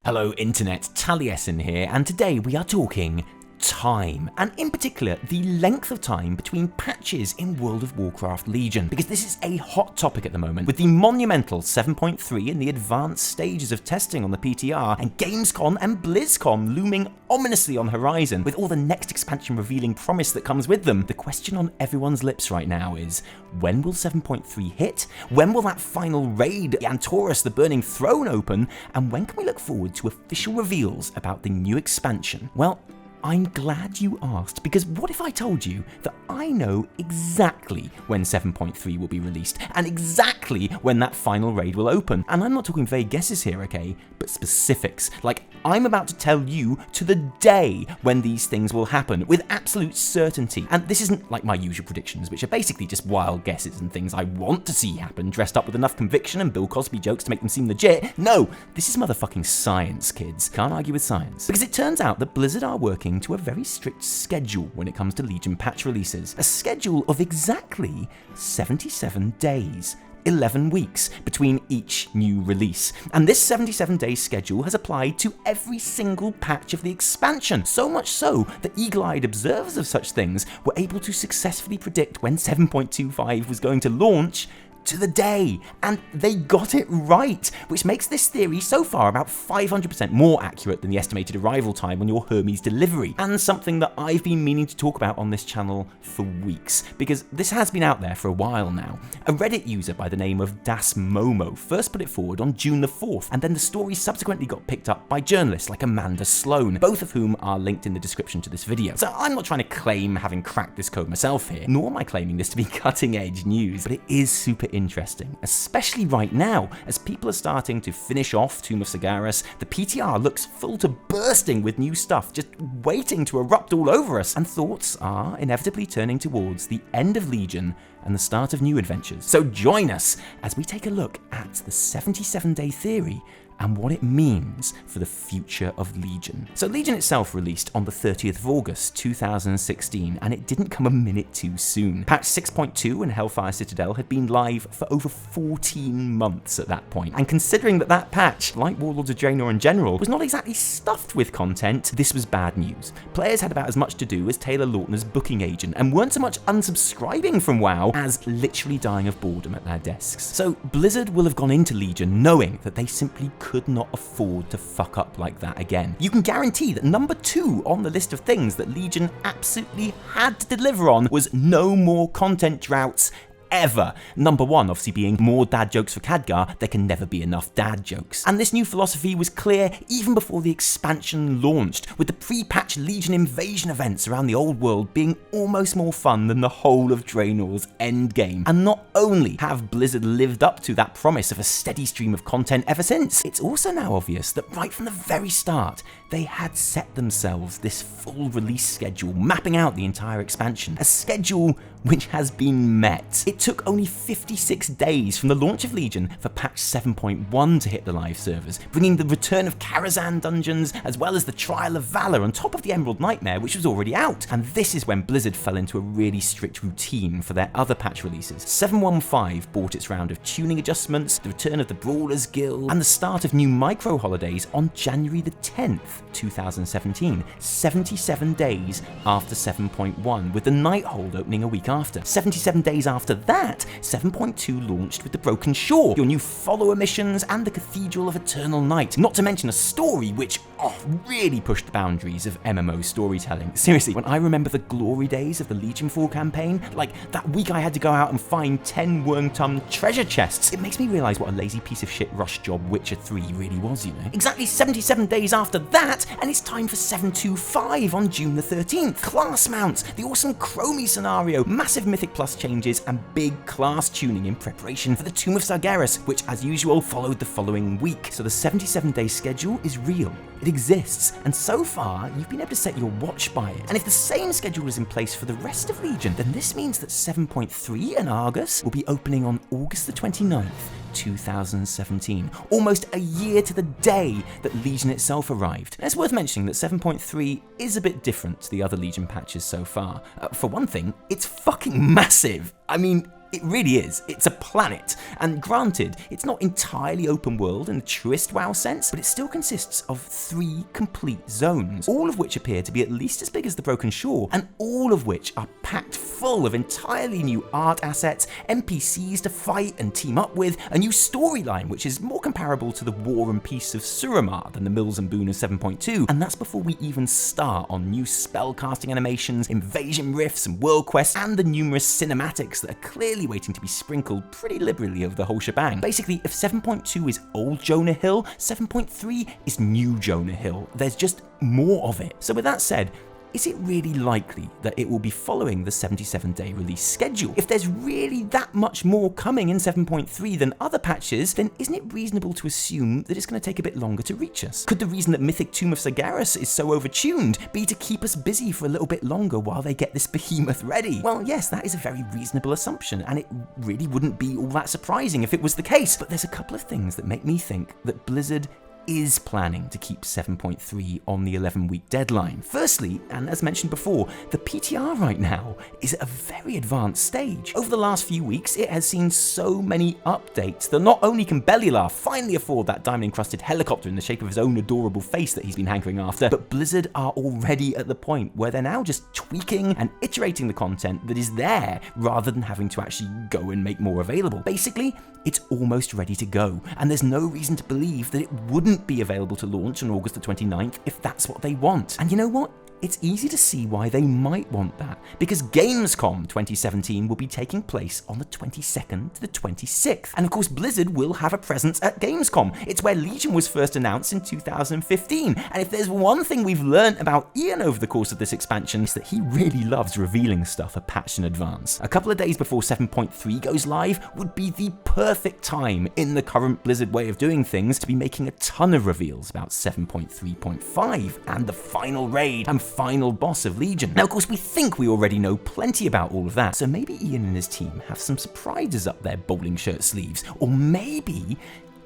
Hello Internet, Taliesin here, and today we are talking time, and in particular the length of time between patches in World of Warcraft Legion, because this is a hot topic at the moment, with the monumental 7.3 in the advanced stages of testing on the PTR, and Gamescom and Blizzcon looming ominously on the horizon, with all the next expansion revealing promise that comes with them. The question on everyone's lips right now is, when will 7.3 hit? When will that final raid, Antorus, the Burning Throne, open? And when can we look forward to official reveals about the new expansion? Well, I'm glad you asked, because what if I told you that I know exactly when 7.3 will be released, and exactly when that final raid will open? And I'm not talking vague guesses here, okay, but specifics. Like, I'm about to tell you to the day when these things will happen, with absolute certainty. And this isn't like my usual predictions, which are basically just wild guesses and things I want to see happen, dressed up with enough conviction and Bill Cosby jokes to make them seem legit. No, this is motherfucking science, kids. Can't argue with science. Because it turns out that Blizzard are working to a very strict schedule when it comes to Legion patch releases. A schedule of exactly 77 days. 11 weeks between each new release. And this 77-day schedule has applied to every single patch of the expansion. So much so that eagle-eyed observers of such things were able to successfully predict when 7.25 was going to launch to the day, and they got it right, which makes this theory so far about 500% more accurate than the estimated arrival time on your Hermes delivery, and something that I've been meaning to talk about on this channel for weeks, because this has been out there for a while now. A Reddit user by the name of Das Momo first put it forward on June the 4th, and then the story subsequently got picked up by journalists like Amanda Sloan, both of whom are linked in the description to this video. So I'm not trying to claim having cracked this code myself here, nor am I claiming this to be cutting edge news, but it is super interesting, especially right now, as people are starting to finish off Tomb of Sargeras. The PTR looks full to bursting with new stuff, just waiting to erupt all over us, and thoughts are inevitably turning towards the end of Legion and the start of new adventures. So join us as we take a look at the 77-day theory and what it means for the future of Legion. So Legion itself released on the 30th of August 2016, and it didn't come a minute too soon. Patch 6.2 and Hellfire Citadel had been live for over 14 months at that point, and considering that that patch, like Warlords of Draenor in general, was not exactly stuffed with content, this was bad news. Players had about as much to do as Taylor Lautner's booking agent, and weren't so much unsubscribing from WoW as literally dying of boredom at their desks. So Blizzard will have gone into Legion knowing that they simply could not afford to fuck up like that again. You can guarantee that number 2 on the list of things that Legion absolutely had to deliver on was no more content droughts ever. Number 1 obviously being more dad jokes for Khadgar. There can never be enough dad jokes. And this new philosophy was clear even before the expansion launched, with the pre-patch Legion invasion events around the old world being almost more fun than the whole of Draenor's endgame. And not only have Blizzard lived up to that promise of a steady stream of content ever since, it's also now obvious that right from the very start, they had set themselves this full release schedule, mapping out the entire expansion, a schedule which has been met. It took only 56 days from the launch of Legion for patch 7.1 to hit the live servers, bringing the return of Karazhan dungeons as well as the Trial of Valor on top of the Emerald Nightmare, which was already out. And this is when Blizzard fell into a really strict routine for their other patch releases. 7.1.5 brought its round of tuning adjustments, the return of the Brawlers Guild, and the start of new micro holidays on January the 10th, 2017, 77 days after 7.1, with the Nighthold opening a week after. 77 days after that, 7.2 launched with the Broken Shore, your new follower missions, and the Cathedral of Eternal Night, not to mention a story which really pushed the boundaries of MMO storytelling. Seriously, when I remember the glory days of the Legion 4 campaign, like that week I had to go out and find 10 Wormtongue treasure chests, it makes me realise what a lazy piece of shit rush job Witcher 3 really was, you know. Exactly 77 days after that, and it's time for 7.2.5 on June the 13th. Class mounts, the awesome Chromie scenario, massive Mythic Plus changes, and big class tuning in preparation for the Tomb of Sargeras, which as usual followed the following week. So the 77-day schedule is real. It exists, and so far you've been able to set your watch by it. And if the same schedule is in place for the rest of Legion, then this means that 7.3 and Argus will be opening on August the 29th, 2017, almost a year to the day that Legion itself arrived. And it's worth mentioning that 7.3 is a bit different to the other Legion patches so far. For one thing, it's fucking massive. I mean, It really is. It's a planet. And granted, it's not entirely open world in the truest WoW sense, but it still consists of 3 complete zones, all of which appear to be at least as big as the Broken Shore, and all of which are packed full of entirely new art assets, NPCs to fight and team up with, a new storyline which is more comparable to the War and Peace of Suramar than the Mills and Boon of 7.2, and that's before we even start on new spellcasting animations, invasion rifts and world quests, and the numerous cinematics that are clearly waiting to be sprinkled pretty liberally over the whole shebang. Basically, if 7.2 is old Jonah Hill, 7.3 is new Jonah Hill. There's just more of it. So with that said, is it really likely that it will be following the 77-day release schedule? If there's really that much more coming in 7.3 than other patches, then isn't it reasonable to assume that it's going to take a bit longer to reach us? Could the reason that Mythic Tomb of Sargeras is so overtuned be to keep us busy for a little bit longer while they get this behemoth ready? Well, yes, that is a very reasonable assumption, and it really wouldn't be all that surprising if it was the case. But there's a couple of things that make me think that Blizzard is planning to keep 7.3 on the 11-week deadline. Firstly, and as mentioned before, the PTR right now is at a very advanced stage. Over the last few weeks, it has seen so many updates that not only can Belilar finally afford that diamond-encrusted helicopter in the shape of his own adorable face that he's been hankering after, but Blizzard are already at the point where they're now just tweaking and iterating the content that is there rather than having to actually go and make more available. Basically, it's almost ready to go, and there's no reason to believe that it wouldn't be available to launch on August the 29th if that's what they want. And you know what? It's easy to see why they might want that, because Gamescom 2017 will be taking place on the 22nd to the 26th. And of course, Blizzard will have a presence at Gamescom. It's where Legion was first announced in 2015. And if there's one thing we've learned about Ian over the course of this expansion, it's that he really loves revealing stuff a patch in advance. A couple of days before 7.3 goes live would be the perfect time in the current Blizzard way of doing things to be making a ton of reveals about 7.3.5 and the final raid and final boss of Legion. Now, of course, we think we already know plenty about all of that, so maybe Ian and his team have some surprises up their bowling shirt sleeves, or maybe,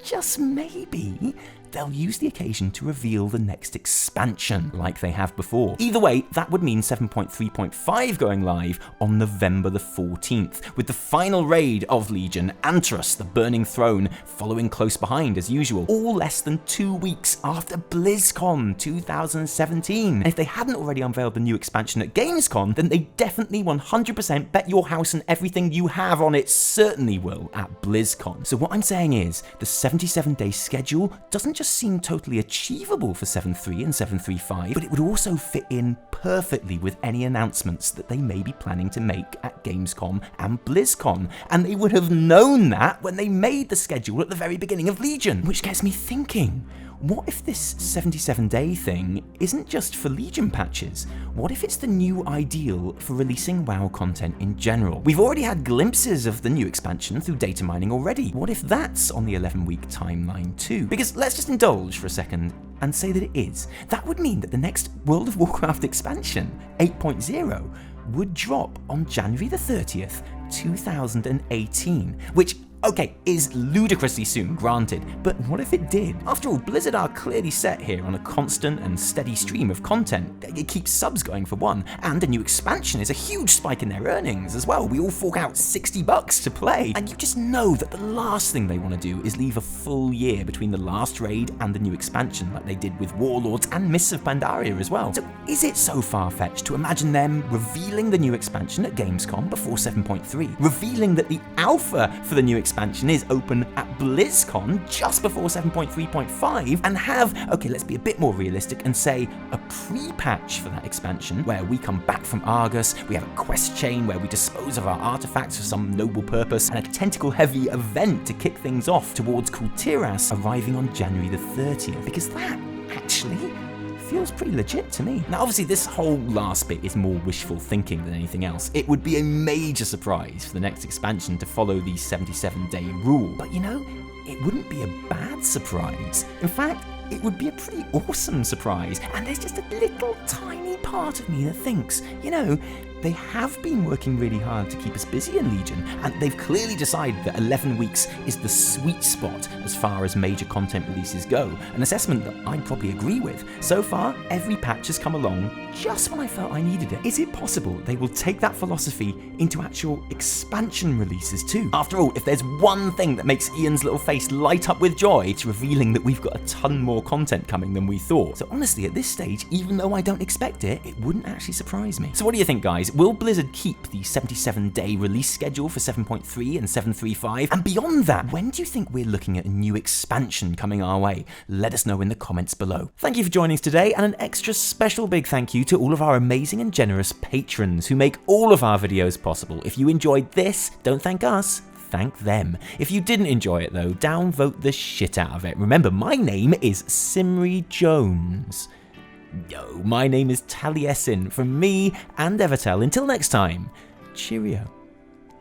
just maybe, they'll use the occasion to reveal the next expansion, like they have before. Either way, that would mean 7.3.5 going live on November the 14th, with the final raid of Legion, Antorus, the Burning Throne, following close behind as usual, all less than 2 weeks after Blizzcon 2017. And if they hadn't already unveiled the new expansion at Gamescom, then they definitely 100% bet your house and everything you have on it certainly will at Blizzcon. So what I'm saying is, the 77-day schedule doesn't just seem totally achievable for 7.3 and 7.3.5, but it would also fit in perfectly with any announcements that they may be planning to make at Gamescom and BlizzCon, and they would have known that when they made the schedule at the very beginning of Legion. Which gets me thinking, what if this 77-day thing isn't just for Legion patches? What if it's the new ideal for releasing WoW content in general? We've already had glimpses of the new expansion through data mining already. What if that's on the 11-week timeline too? Because let's just indulge for a second and say that it is. That would mean that the next World of Warcraft expansion, 8.0, would drop on January the 30th, 2018, which, okay, is ludicrously soon, granted, but what if it did? After all, Blizzard are clearly set here on a constant and steady stream of content. It keeps subs going for one, and a new expansion is a huge spike in their earnings as well. We all fork out $60 to play, and you just know that the last thing they want to do is leave a full year between the last raid and the new expansion, like they did with Warlords and Mists of Pandaria as well. So is it so far-fetched to imagine them revealing the new expansion at Gamescom before 7.3, revealing that the alpha for the new expansion is open at BlizzCon just before 7.3.5, and have, okay, let's be a bit more realistic and say a pre-patch for that expansion where we come back from Argus, we have a quest chain where we dispose of our artifacts for some noble purpose, and a tentacle-heavy event to kick things off towards Kul'Tiras arriving on January the 30th, because that actually feels pretty legit to me. Now, obviously, this whole last bit is more wishful thinking than anything else. It would be a major surprise for the next expansion to follow the 77-day rule. But you know, it wouldn't be a bad surprise. In fact, it would be a pretty awesome surprise. And there's just a little tiny part of me that thinks, you know, they have been working really hard to keep us busy in Legion, and they've clearly decided that 11 weeks is the sweet spot as far as major content releases go, an assessment that I'd probably agree with. So far, every patch has come along just when I felt I needed it. Is it possible they will take that philosophy into actual expansion releases too? After all, if there's one thing that makes Ian's little face light up with joy, it's revealing that we've got a ton more content coming than we thought. So honestly, at this stage, even though I don't expect it, it wouldn't actually surprise me. So what do you think, guys? Will Blizzard keep the 77-day release schedule for 7.3 and 7.35? And beyond that, when do you think we're looking at a new expansion coming our way? Let us know in the comments below. Thank you for joining us today, and an extra special big thank you to all of our amazing and generous patrons who make all of our videos possible. If you enjoyed this, don't thank us, thank them. If you didn't enjoy it though, downvote the shit out of it. Remember, my name is Simri Jones. Yo, my name is Taliesin from me and Evertel. Until next time, cheerio.